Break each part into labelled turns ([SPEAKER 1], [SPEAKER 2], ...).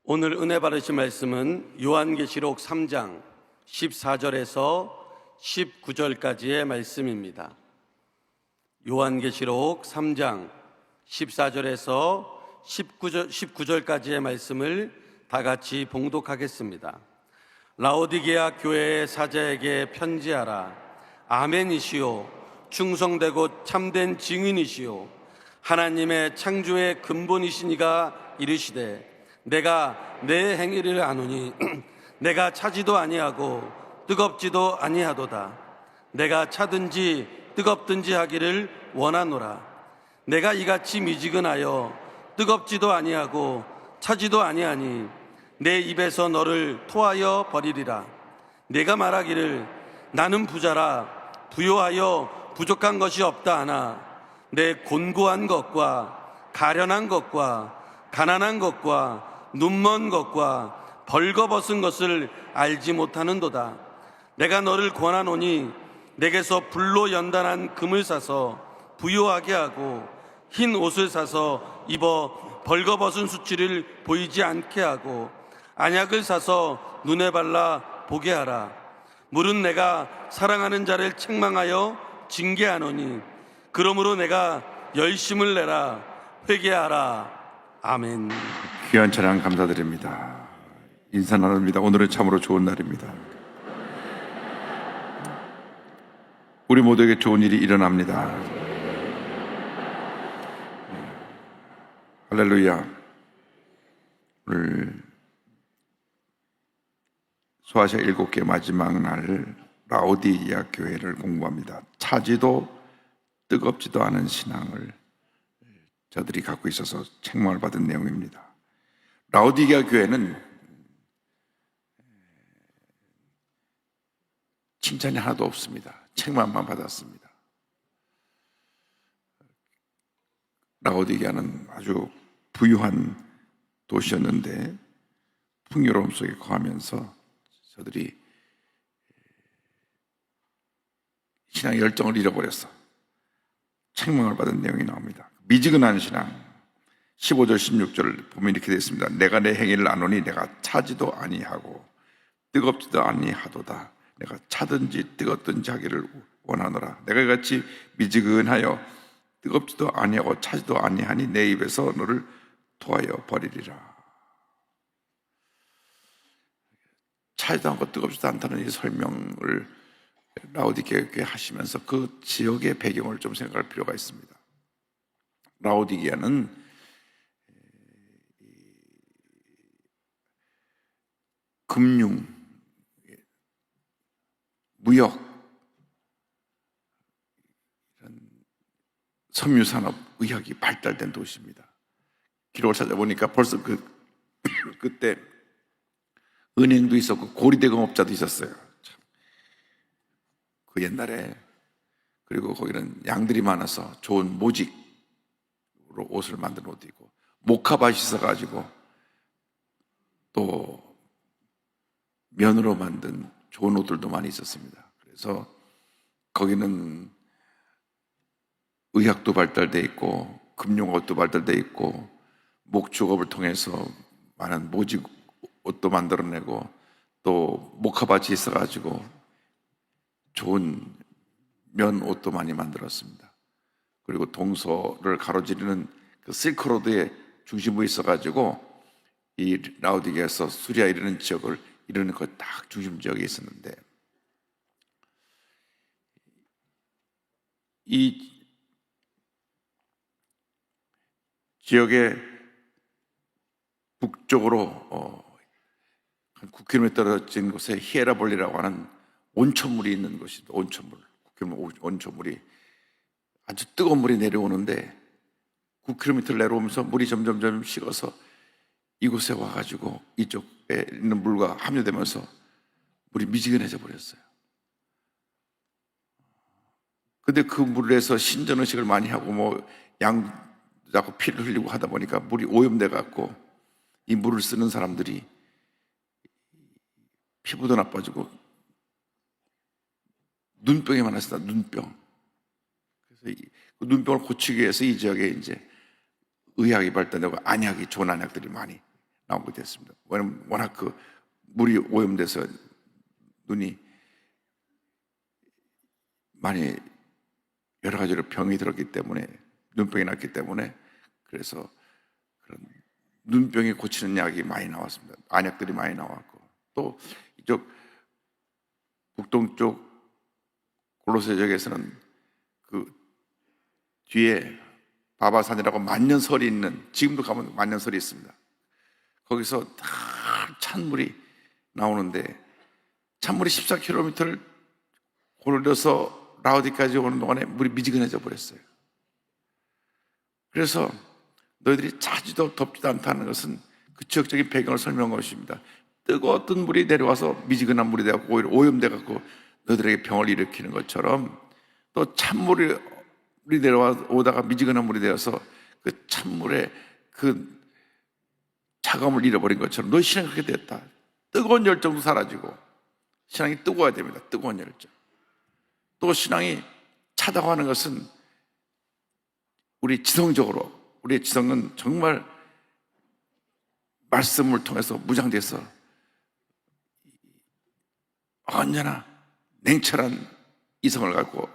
[SPEAKER 1] 오늘 은혜 받으실 말씀은 요한계시록 3장 14절에서 19절까지의 말씀입니다. 요한계시록 3장 14절에서 19절까지의 말씀을 다 같이 봉독하겠습니다. 라오디게아 교회의 사자에게 편지하라. 아멘이시오. 충성되고 참된 증인이시오. 하나님의 창조의 근본이시니가 이르시되 내가 내 행위를 아노니 내가 차지도 아니하고 뜨겁지도 아니하도다. 내가 차든지 뜨겁든지 하기를 원하노라. 내가 이같이 미지근하여 뜨겁지도 아니하고 차지도 아니하니 내 입에서 너를 토하여 버리리라. 내가 말하기를 나는 부자라 부요하여 부족한 것이 없다 하나 내 곤고한 것과 가련한 것과 가난한 것과 눈먼 것과 벌거벗은 것을 알지 못하는도다. 내가 너를 권하노니 내게서 불로 연단한 금을 사서 부요하게 하고 흰 옷을 사서 입어 벌거벗은 수치를 보이지 않게 하고 안약을 사서 눈에 발라 보게 하라. 물은 내가 사랑하는 자를 책망하여 징계하노니 그러므로 내가 열심을 내라. 회개하라. 아멘.
[SPEAKER 2] 귀한 찬양 감사드립니다. 인사 나눕니다. 오늘은 참으로 좋은 날입니다. 우리 모두에게 좋은 일이 일어납니다. 할렐루야. 오늘 소아시아 7개 마지막 날 라오디게아 교회를 공부합니다. 차지도 뜨겁지도 않은 신앙을 저들이 갖고 있어서 책망을 받은 내용입니다. 라오디게아 교회는 칭찬이 하나도 없습니다. 책망만 받았습니다. 라오디게아는 아주 부유한 도시였는데 풍요로움 속에 거하면서 저들이 신앙의 열정을 잃어버렸어. 책망을 받은 내용이 나옵니다. 미지근한 신앙 15절 16절 보면 이렇게 되어 있습니다. 내가 내 행위를 아노니 내가 차지도 아니하고 뜨겁지도 아니하도다. 내가 차든지 뜨겁든지 하기를 원하노라. 내가 이같이 미지근하여 뜨겁지도 아니하고 차지도 아니하니 내 입에서 너를 토하여 버리리라. 차지도 않고 뜨겁지도 않다는 이 설명을 라오디게아에 하시면서 그 지역의 배경을 좀 생각할 필요가 있습니다. 라오디게아는 금융, 무역, 이런 섬유산업, 의학이 발달된 도시입니다. 기록을 찾아보니까 벌써 그때 은행도 있었고 고리대공업자도 있었어요. 참. 그 옛날에. 그리고 거기는 양들이 많아서 좋은 모직으로 옷을 만든 옷도 있고 모카밭이 있어가지고 또 면으로 만든 좋은 옷들도 많이 있었습니다. 그래서 거기는 의학도 발달돼 있고 금융업도 발달돼 있고 목축업을 통해서 많은 모직 옷도 만들어내고 또 모카밭이 있어가지고 좋은 면 옷도 많이 만들었습니다. 그리고 동서를 가로지르는 그 실크로드의 중심부에 있어가지고 이 라오디게아에서 수리아 이르는 지역을 이르는 그 딱 중심 지역에 있었는데 이 지역의 북쪽으로 한 9km 떨어진 곳에 히에라볼리라고 하는 온천물이 있는 곳입니다. 온천물, 9km 온천물이 아주 뜨거운 물이 내려오는데 9km 내려오면서 물이 점점 식어서 이곳에 와가지고 이쪽에 있는 물과 함유되면서 물이 미지근해져 버렸어요. 근데 그 물에서 신전의식을 많이 하고 양 자꾸 피를 흘리고 하다 보니까 물이 오염돼 갖고 이 물을 쓰는 사람들이 피부도 나빠지고 눈병이 많았습니다. 눈병. 그래서 그 눈병을 고치기 위해서 이 지역에 이제 의학이 발달되고 안약이 좋은 안약들이 많이 나오게 됐습니다. 왜냐면 워낙 그 물이 오염돼서 눈이 많이 여러 가지로 병이 들었기 때문에, 눈병이 났기 때문에, 그래서 그런 눈병이 고치는 약이 많이 나왔습니다. 안약들이 많이 나왔고, 또 이쪽 북동쪽 골로새 지역에서는 그 뒤에 바바산이라고 만년설이 있는, 지금도 가면 만년설이 있습니다. 거기서 다 찬물이 나오는데, 찬물이 14km를 골려서 라우디까지 오는 동안에 물이 미지근해져 버렸어요. 그래서 너희들이 차지도 덥지도 않다는 것은 그 지역적인 배경을 설명한 것입니다. 뜨거웠던 물이 내려와서 미지근한 물이 되고 오히려 오염돼 갖고 너희들에게 병을 일으키는 것처럼, 또 찬물이 내려오다가 미지근한 물이 되어서 그 찬물에 그 차가움을 잃어버린 것처럼 너희 신앙이 그렇게 됐다. 뜨거운 열정도 사라지고, 신앙이 뜨거워야 됩니다. 뜨거운 열정. 또 신앙이 차다고 하는 것은 우리의 지성은 정말 말씀을 통해서 무장돼서 언제나 냉철한 이성을 갖고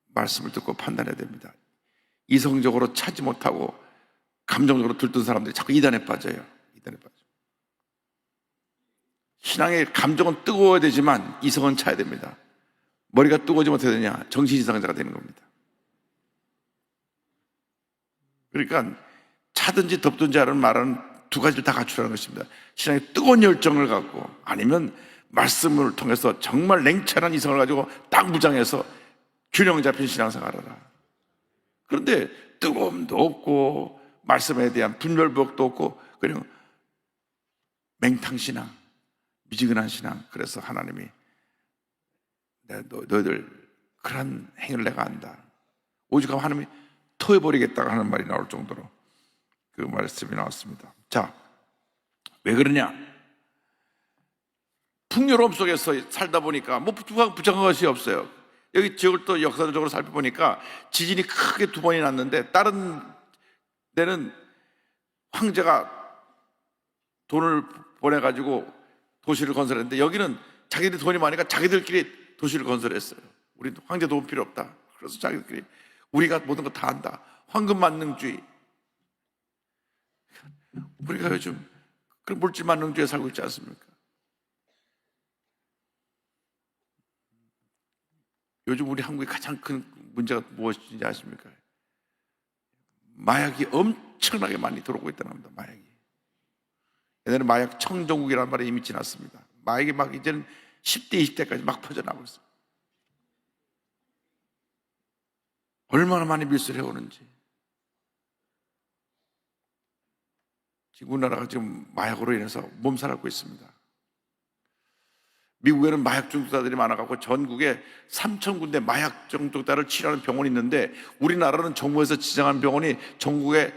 [SPEAKER 2] 말씀을 듣고 판단해야 됩니다. 이성적으로 차지 못하고 감정적으로 들뜬 사람들이 자꾸 이단에 빠져요. 신앙의 감정은 뜨거워야 되지만 이성은 차야 됩니다. 머리가 뜨거워지 못해야 되냐? 정신이상자가 되는 겁니다. 그러니까 차든지 덥든지 하는 말은 두 가지를 다 갖추라는 것입니다. 신앙의 뜨거운 열정을 갖고, 아니면 말씀을 통해서 정말 냉철한 이성을 가지고 딱 무장해서 균형 잡힌 신앙생활을 하라. 그런데 뜨거움도 없고 말씀에 대한 분별력도 없고 그냥 맹탕신앙, 미지근한 신앙. 그래서 하나님이 너희들 그런 행위를 내가 안다, 오직 하나님이 토해버리겠다고 하는 말이 나올 정도로 그 말씀이 나왔습니다. 자, 왜 그러냐? 풍요로움 속에서 살다 보니까 뭐 부정한 것이 없어요. 여기 지역을 또 역사적으로 살펴보니까 지진이 크게 두 번이 났는데, 다른 데는 황제가 돈을 보내가지고 도시를 건설했는데, 여기는 자기들 돈이 많으니까 자기들끼리 도시를 건설했어요. 우리 황제 도움 필요 없다. 그래서 자기들끼리 우리가 모든 거 다 한다. 황금만능주의. 우리가 요즘 그런 물질만능주의에 살고 있지 않습니까? 요즘 우리 한국의 가장 큰 문제가 무엇인지 아십니까? 마약이 엄청나게 많이 들어오고 있다는 겁니다. 마약이. 옛날에 마약 청정국이라는 말이 이미 지났습니다. 마약이 막 이제는 10대, 20대까지 막 퍼져나가고 있어요. 얼마나 많이 밀수를 해오는지. 지금 우리나라가 지금 마약으로 인해서 몸살하고 있습니다. 미국에는 마약 중독자들이 많아가지고 전국에 3,000군데 마약 중독자를 치료하는 병원이 있는데, 우리나라는 정부에서 지정한 병원이 전국에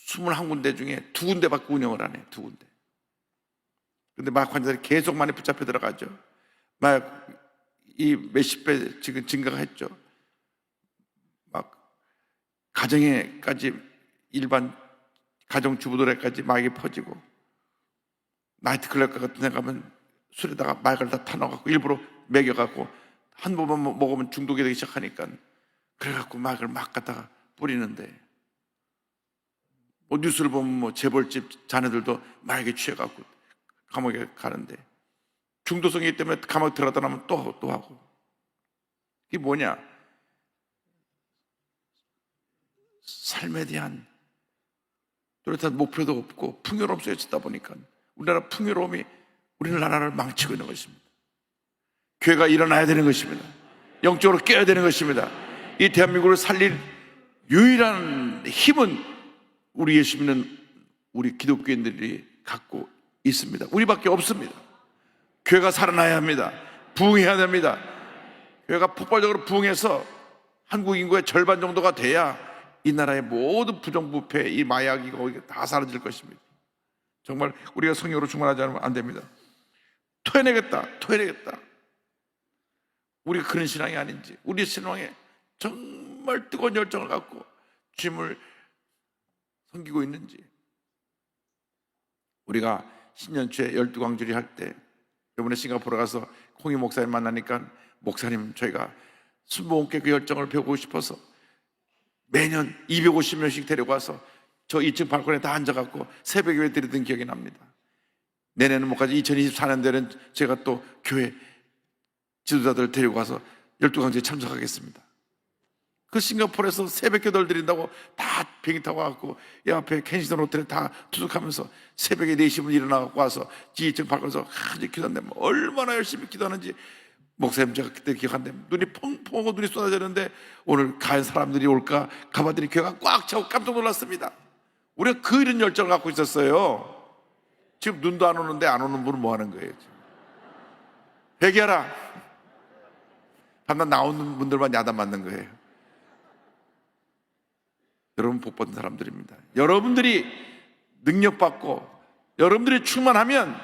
[SPEAKER 2] 21군데 중에 2군데밖에 운영을 안 해요. 2군데. 근데 마약 환자들이 계속 많이 붙잡혀 들어가죠. 마약이 몇십 배 지금 증가가 했죠. 막 가정에까지, 일반 가정주부들에까지 마약이 퍼지고, 나이트클럽 같은 데 가면 술에다가 마약을 다 타넣어갖고 일부러 먹여갖고 한 번만 먹으면 중독이 되기 시작하니까, 그래갖고 마약을 막 갖다가 뿌리는데, 뭐 뉴스를 보면 뭐 재벌집 자녀들도 마약에 취해갖고 감옥에 가는데, 중독성이기 때문에 감옥 들어가다 나면 또 하고. 이게 뭐냐? 삶에 대한 뚜렷한 목표도 없고 풍요로움 속에 있다 보니까 우리나라 풍요로움이 우리나라를 망치고 있는 것입니다. 교회가 일어나야 되는 것입니다. 영적으로 깨어야 되는 것입니다. 이 대한민국을 살릴 유일한 힘은 우리 예수 믿는 우리 기독교인들이 갖고 있습니다. 우리밖에 없습니다. 교회가 살아나야 합니다. 부흥해야 됩니다. 교회가 폭발적으로 부흥해서 한국 인구의 절반 정도가 돼야 이 나라의 모든 부정부패, 이 마약이 다 사라질 것입니다. 정말 우리가 성령으로 충만하지 않으면 안 됩니다. 토해내겠다. 우리가 그런 신앙이 아닌지, 우리 신앙에 정말 뜨거운 열정을 갖고 주님을 섬기고 있는지, 우리가 신년초에 12광주리 할 때, 이번에 싱가포르 가서 홍희 목사님 만나니까, 목사님 저희가 순복음께 그 열정을 배우고 싶어서 매년 250명씩 데려가서 저 2층 발코니에 다 앉아갖고 새벽 예배 드리던 기억이 납니다. 내년은 못 가지. 2024년도에는 제가 또 교회 지도자들 데리고 가서 12광주리에 참석하겠습니다. 그 싱가포르에서 새벽 기도를 드린다고 다 비행기 타고 와갖고 이 앞에 켄싱턴 호텔에 다 투숙하면서 새벽에 4시분 일어나갖고 와서 지휘층 발걸어서 아주 기도하는데 얼마나 열심히 기도하는지 목사님 제가 그때 기억하는데 눈이 펑펑하고 눈이 쏟아졌는데 오늘 과연 사람들이 올까 가봤더니 교회가 꽉 차고 깜짝 놀랐습니다. 우리가 그 이런 열정을 갖고 있었어요. 지금 눈도 안 오는데 안 오는 분은 뭐 하는 거예요? 회개하라. 밤낮 나오는 분들만 야단 맞는 거예요. 여러분 복 받은 사람들입니다. 여러분들이 능력받고 여러분들이 충만하면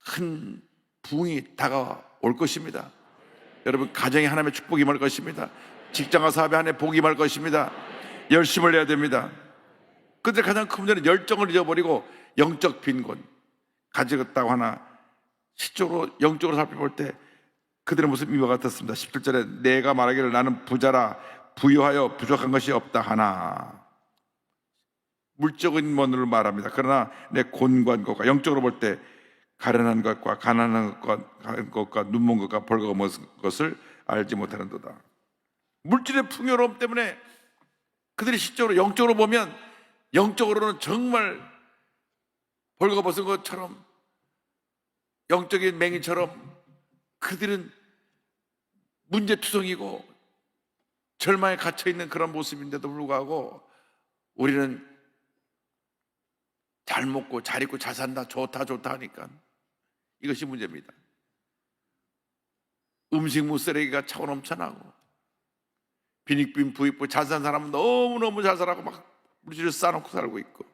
[SPEAKER 2] 큰 부흥이 다가올 것입니다. 여러분 가정에 하나님의 축복이 임할 것입니다. 직장과 사업에 하나님의 복이 임할 것입니다. 열심을 해야 됩니다. 그런데 가장 큰 문제는 열정을 잃어버리고 영적 빈곤 가지겠다고 하나 시적으로 영적으로 살펴볼 때 그들의 모습이 이와 같았습니다. 17절에 내가 말하기를 나는 부자라 부유하여 부족한 것이 없다 하나, 물적인 면으로 말합니다. 그러나 내 곤고한 것과 영적으로 볼 때 가련한 것과 가난한 것과 눈먼 것과 벌거벗은 것을 알지 못하는도다. 물질의 풍요로움 때문에 그들이 실적으로 영적으로 보면 영적으로는 정말 벌거벗은 것처럼 영적인 맹인처럼 그들은 문제투성이고 절망에 갇혀있는 그런 모습인데도 불구하고 우리는 잘 먹고 잘 입고 잘 산다 좋다 하니까 이것이 문제입니다. 음식물 쓰레기가 차고 넘쳐나고 빈익빈 부익부 잘 사는 사람은 너무너무 잘 살아고 막 물질을 쌓아놓고 살고 있고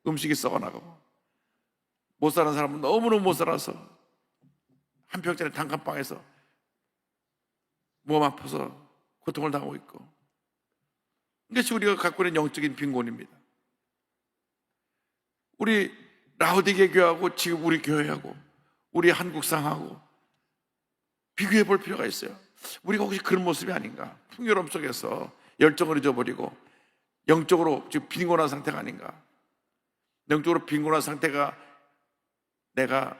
[SPEAKER 2] 음식이 썩어나가고 못 사는 사람은 너무너무 못 살아서 한 평짜리 단칸방에서 몸 아파서 고통을 당하고 있고 이것이 우리가 갖고 있는 영적인 빈곤입니다. 우리 라오디게 교회하고 지금 우리 교회하고 우리 한국상하고 비교해 볼 필요가 있어요. 우리가 혹시 그런 모습이 아닌가? 풍요로움 속에서 열정을 잊어버리고 영적으로 지금 빈곤한 상태가 아닌가? 영적으로 빈곤한 상태가 내가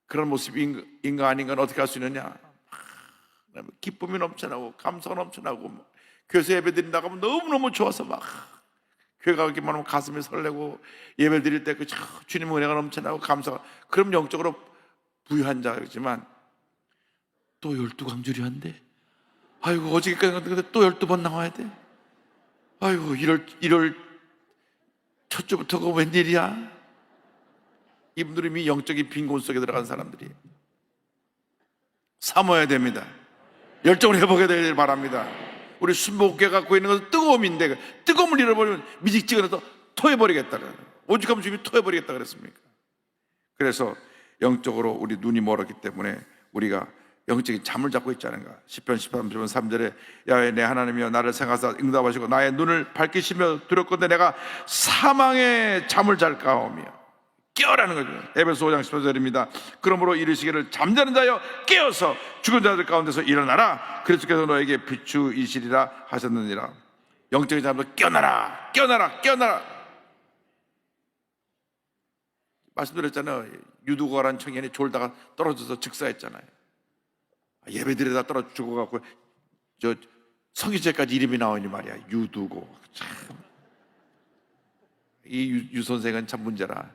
[SPEAKER 2] 그런 모습인가 아닌가는 어떻게 할 수 있느냐? 기쁨이 넘쳐나고 감사가 넘쳐나고 교회 예배 드린다고 하면 너무너무 좋아서 막 교회 가기만 하면 가슴이 설레고 예배 드릴 때 그 주님 은혜가 넘쳐나고 감사가, 그럼 영적으로 부유한 자이지만 또 12광주리 한대. 아이고 어저께까지 갔는데 또 12번 나와야 돼. 아이고 1월 첫 주부터가 웬일이야? 이분들이 이미 영적인 빈곤 속에 들어간 사람들이 삼아야 됩니다. 열정을 회복해야 되길 바랍니다. 우리 순복음교회 갖고 있는 것은 뜨거움인데 그 뜨거움을 잃어버리면 미직지근해서 토해버리겠다. 오죽하면 주님이 토해버리겠다 그랬습니까? 그래서 영적으로 우리 눈이 멀었기 때문에 우리가 영적인 잠을 잡고 있지 않은가. 시편 13편 3절에 야훼 내 하나님이여 나를 생각하사 응답하시고 나의 눈을 밝히시며 두렵건대 내가 사망의 잠을 잘까오며. 깨어라는 거죠. 에베소 5장 10절입니다. 그러므로 이르시기를 잠자는 자여 깨어서 죽은 자들 가운데서 일어나라. 그리스도께서 너에게 비추이시리라 하셨느니라. 영적인 잠도 깨어나라 깨어나라. 말씀드렸잖아요. 유두거란 청년이 졸다가 떨어져서 즉사했잖아요. 예배드리다 떨어져 죽어갖고 저 성기죄까지 이름이 나오니 말이야. 유두고. 참. 이 유 선생은 참 문제라.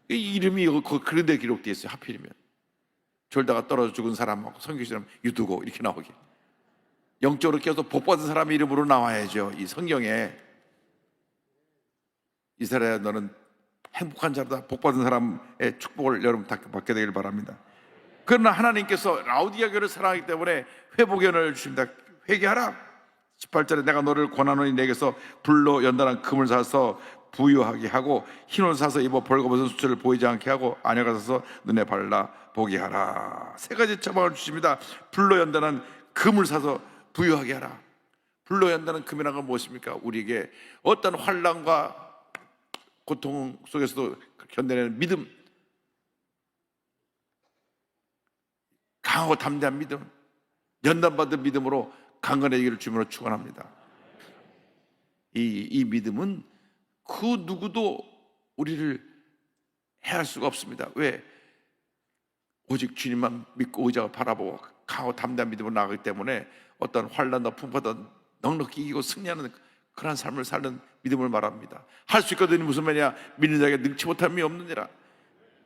[SPEAKER 2] 이 이름이 그런 데 기록되어 있어요. 하필이면 졸다가 떨어져 죽은 사람하고 성경처럼 유두고 이렇게 나오게. 영적으로 깨어서 복받은 사람의 이름으로 나와야죠. 이 성경에. 이스라엘 너는 행복한 자다. 복받은 사람의 축복을 여러분 다 받게 되길 바랍니다. 그러나 하나님께서 라오디게아 교회를 사랑하기 때문에 회복의 은혜를 주십니다. 회개하라. 18절에 내가 너를 권하노니 내게서 불로 연단한 금을 사서 부유하게 하고 흰옷 사서 입어 벌거벗은 수치를 보이지 않게 하고 안약을 사서 눈에 발라 보게 하라. 세 가지 처방을 주십니다. 불로 연단한 금을 사서 부유하게 하라. 불로 연단한 금이라는 건 무엇입니까? 우리에게 어떤 환난과 고통 속에서도 견뎌내는 믿음, 강하고 담대한 믿음, 연단받은 믿음으로 강건해지기를 주님으로 축원합니다. 이 믿음은 그 누구도 우리를 해할 수가 없습니다. 왜? 오직 주님만 믿고 의지하고 바라보고 강하고 담대한 믿음으로 나가기 때문에 어떤 환난과 풍파도 넉넉히 이기고 승리하는 그런 삶을 사는 믿음을 말합니다. 할 수 있거든요. 무슨 말이냐? 믿는 자에게 능치 못함이 없느니라.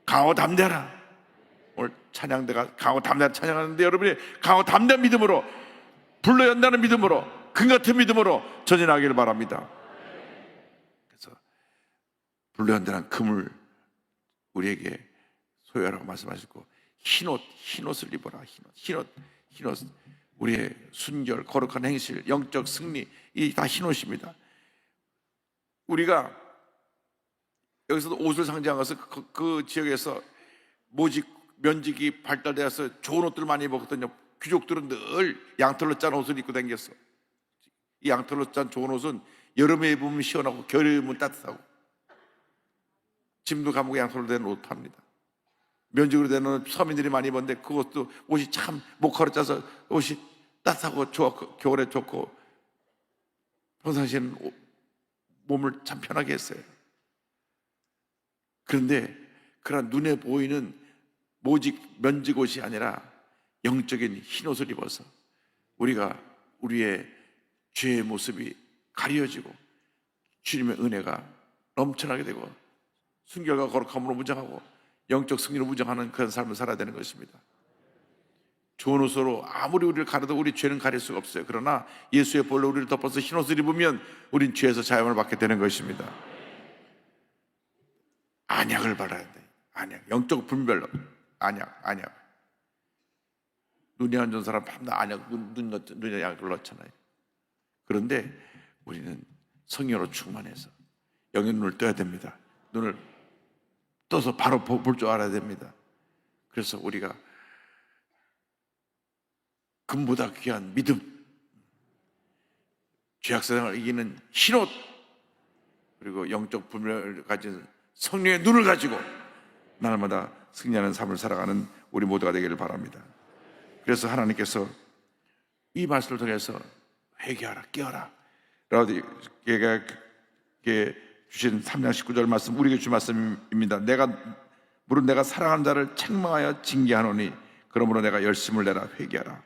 [SPEAKER 2] 강하고 담대하라. 오늘 찬양대가 강하고 담대한 찬양하는데, 여러분이 강하고 담대한 믿음으로, 불러 연다는 믿음으로, 금 같은 믿음으로 전진하기를 바랍니다. 그래서 불러 연다는 금을 우리에게 소유하라고 말씀하시고, 흰옷을 입어라. 흰옷. 우리의 순결, 거룩한 행실, 영적 승리, 이 다 흰옷입니다. 우리가 여기서도 옷을 상징하면서 그 지역에서 모직, 면직이 발달되어서 좋은 옷들을 많이 입었거든요. 귀족들은 늘 양털로 짠 옷을 입고 다녔어. 이 양털로 짠 좋은 옷은 여름에 입으면 시원하고 겨울에 입으면 따뜻하고, 짐도 감고 양털로 된 옷 팝니다. 면직으로 된 옷은 서민들이 많이 입었는데 그것도 옷이 참 목화로 짜서 옷이 따뜻하고 좋고 겨울에 좋고 평상시에는 몸을 참 편하게 했어요. 그런데 그런 눈에 보이는 모직 면직 옷이 아니라 영적인 흰 옷을 입어서 우리가 우리의 죄의 모습이 가려지고 주님의 은혜가 넘쳐나게 되고 순결과 거룩함으로 무장하고 영적 승리로 무장하는 그런 삶을 살아야 되는 것입니다. 좋은 옷으로 아무리 우리를 가려도 우리 죄는 가릴 수가 없어요. 그러나 예수의 볼로 우리를 덮어서 흰 옷을 입으면 우린 죄에서 자유함을 받게 되는 것입니다. 안약을 발라야 돼. 안약, 영적 분별로 안약. 눈이 안 좋은 사람 밤낮 안약, 눈에 약을 넣잖아요. 그런데 우리는 성령으로 충만해서 영의 눈을 떠야 됩니다. 눈을 떠서 바로 볼 줄 알아야 됩니다. 그래서 우리가 금보다 귀한 믿음, 죄악세상을 이기는 흰옷, 그리고 영적 분별을 가진 성령의 눈을 가지고 날마다 승리하는 삶을 살아가는 우리 모두가 되기를 바랍니다. 그래서 하나님께서 이 말씀을 통해서 회개하라, 깨어라 라고 주신 3장 19절 말씀, 우리에게 주신 말씀입니다. 물은 내가 사랑하는 자를 책망하여 징계하노니 그러므로 내가 열심을 내라, 회개하라.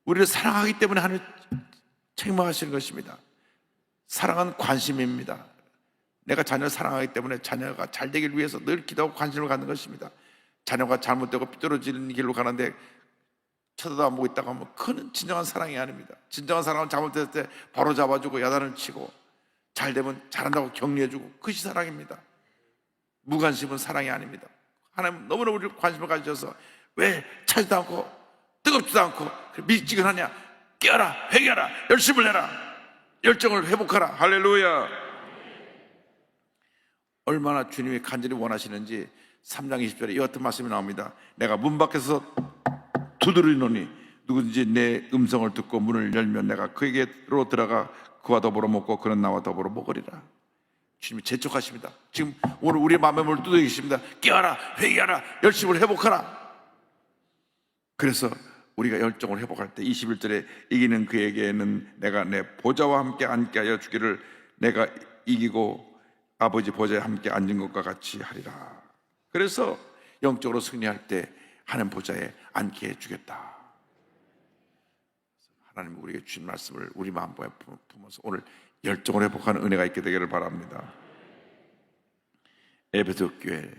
[SPEAKER 2] 우리를 사랑하기 때문에 하나님 책망하시는 것입니다. 사랑은 관심입니다. 내가 자녀를 사랑하기 때문에 자녀가 잘 되길 위해서 늘 기도하고 관심을 갖는 것입니다. 자녀가 잘못되고 삐뚤어지는 길로 가는데 쳐다도 안 보고 있다고 하면 그는 진정한 사랑이 아닙니다. 진정한 사랑은 잘못됐을 때 바로 잡아주고 야단을 치고 잘 되면 잘한다고 격려해주고, 그것이 사랑입니다. 무관심은 사랑이 아닙니다. 하나님 너무나 우리를 관심을 가지셔서 왜 차지도 않고 뜨겁지도 않고 미지근하냐? 깨어라, 회개하라, 열심을 내라, 열정을 회복하라. 할렐루야. 얼마나 주님이 간절히 원하시는지 3장 20절에 이 같은 말씀이 나옵니다. 내가 문 밖에서 두드리노니 누구든지 내 음성을 듣고 문을 열면 내가 그에게로 들어가 그와 더불어 먹고 그는 나와 더불어 먹으리라. 주님이 재촉하십니다. 지금 오늘 우리의 마음의 문을 두드리고 계십니다. 깨어라, 회개하라, 열심을 회복하라. 그래서 우리가 열정을 회복할 때 21절에 이기는 그에게는 내가 내 보좌와 함께 앉게 하여 주기를, 내가 이기고 아버지 보좌에 함께 앉은 것과 같이 하리라. 그래서 영적으로 승리할 때 하나님 보좌에 앉게 해주겠다. 하나님 우리에게 주신 말씀을 우리 마음에 품어서 오늘 열정을 회복하는 은혜가 있게 되기를 바랍니다. 에베소 교회,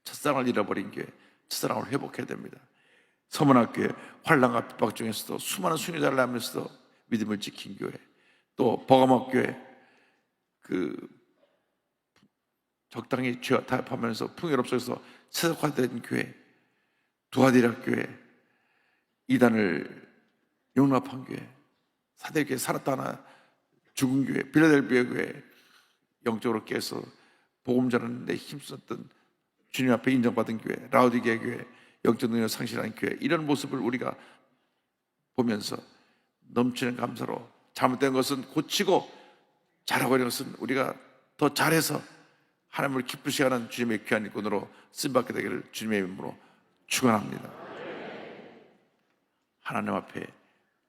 [SPEAKER 2] 첫사랑을 잃어버린 교회, 첫사랑을 회복해야 됩니다. 서문학교회, 환난과 핍박 중에서도 수많은 순위자를 하면서도 믿음을 지킨 교회, 또 버가목교회, 적당히 죄와 타협하면서 풍요롭 속에서 세속화된 교회, 두아디라 교회, 이단을 용납한 교회, 사대교회 살았다 하나 죽은 교회, 빌라델비아 교회, 영적으로 깨서 복음 전하는 데 힘썼던 주님 앞에 인정받은 교회, 라오디게아 교회, 영적 능력을 상실한 교회, 이런 모습을 우리가 보면서 넘치는 감사로 잘못된 것은 고치고 잘하고 있는 것은 우리가 더 잘해서 하나님을 기쁘시게 하는 주님의 귀한 일꾼으로 쓰임받게 되기를 주님의 이름으로 축원합니다. 하나님 앞에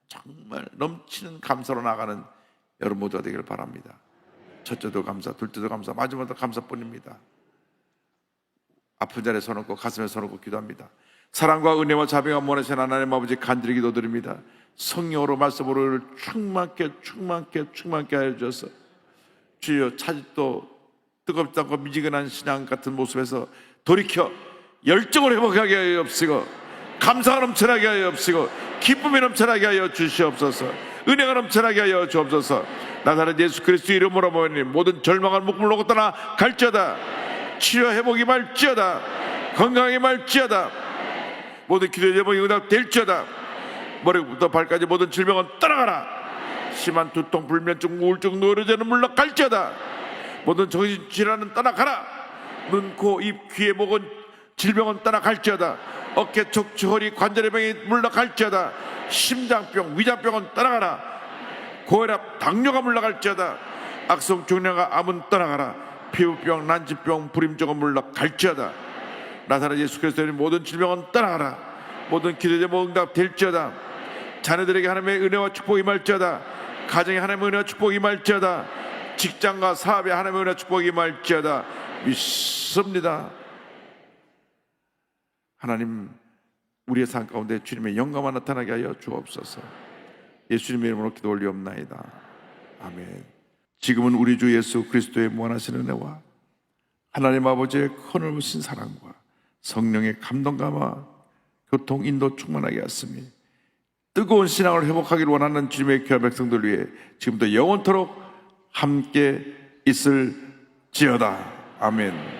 [SPEAKER 2] 정말 넘치는 감사로 나가는 여러분 모두가 되기를 바랍니다. 첫째도 감사, 둘째도 감사, 마지막도 감사뿐입니다. 아픈 자리에 서놓고 가슴에 서놓고 기도합니다. 사랑과 은혜와 자비가 원하시는 하나님 아버지 간절히 기도드립니다. 성령으로 말씀으로 충만케 하여 주셔서 주여 차집도 뜨겁지 않고 미지근한 신앙 같은 모습에서 돌이켜 열정을 회복하게 하여 없으고 감사가 넘쳐나게 하여 없으고 기쁨이 넘쳐나게 하여 주시옵소서. 은혜가 넘쳐나게 하여 주옵소서. 나사렛 예수 그리스도 이름으로 모이니 모든 절망한 목숨을 놓고 떠나 갈지어다. 치료 회복이 말지어다. 건강이 말지어다. 모든 기도의 제목이 응답될지어다. 머리부터 발까지 모든 질병은 떠나가라. 심한 두통, 불면증, 우울증, 노이로제는 물러갈지어다. 모든 정신질환은 떠나가라. 눈, 코, 입, 귀에 목은 질병은 떠나갈지어다. 어깨, 척추, 허리, 관절의 병이 물러갈지어다. 심장병, 위장병은 떠나가라. 고혈압, 당뇨가 물러갈지어다. 악성 중량과 암은 떠나가라. 피부병, 난치병, 불임증은 물러갈지어다. 나사렛 예수 그리스도의 모든 질병은 떠나가라. 모든 기도 제목 응답될지어다. 자녀들에게 하나님의 은혜와 축복이 임할지어다. 가정에 하나님의 은혜와 축복이 임할지어다. 직장과 사업에 하나님의 은혜와 축복이 임할지어다. 믿습니다. 하나님, 우리의 삶 가운데 주님의 영광만 나타나게 하여 주옵소서. 예수님의 이름으로 기도 올리옵나이다. 아멘. 지금은 우리 주 예수 그리스도의 무한하신 은혜와 하나님 아버지의 크늘부신 사랑과 성령의 감동감화 교통 인도 충만하게 하시니 뜨거운 신앙을 회복하기를 원하는 주님의 귀한 백성들 위해 지금도 영원토록 함께 있을지어다. 아멘.